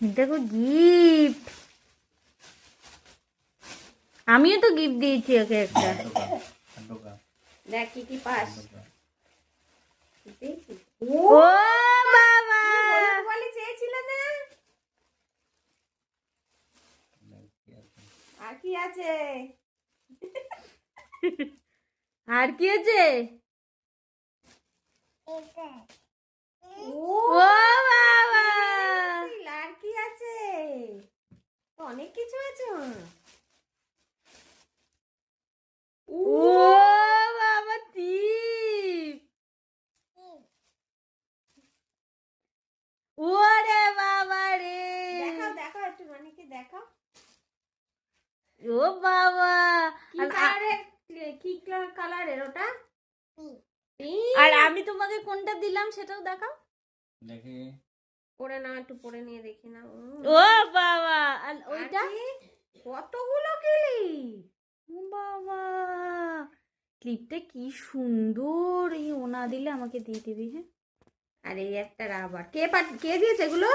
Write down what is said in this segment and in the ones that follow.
দেখো গিফট, আমিও তো গিফট দিয়েছি ওকে একটা। দেখ কি পাস। ও বাবা, বলে চেয়েছিল না? আর কি আছে? আর কি আছে? ও বাবা, আর কি আছে? অনেক কিছু আছে। ও বাবা, টিপ, ওরে বাবা রে, দেখাও দেখাও একটু রনিকে দেখাও। ও বাবা, কি কালারের ওটা? আর আমি তোমাকে কোনটা দিলাম সেটাও দেখাও। দেখি পরে না, একটু পরে নিয়ে দেখি না। ও বাবা, আর ওইটা কতগুলো ক্লিপ! ও বাবা, ক্লিপটা কি সুন্দর। এই ওনা দিলে আমাকে দিয়ে দিবি। হ্যাঁ, আর এই একটা রাবার। কে দিয়েছে এগুলো?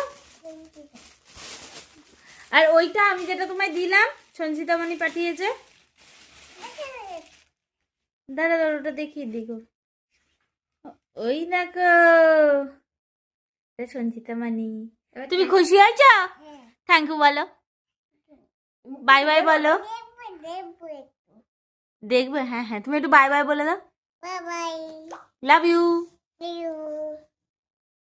আর ওইটা আমি যেটা তোমায় দিলাম সঞ্চিতা মণি পাঠিয়েছে। দাঁড়া দাঁড়া, ওটা দেখিয়ে দিগো। ওই দেখো, সঞ্চিতা মণি। তুমি খুশি হয়েছো? থ্যাংক ইউ বলো, বাই বাই বলো। দেখবে, হ্যাঁ হ্যাঁ, তুমি একটু বাই বাই বলে দাও। Bye bye. Love you. See you.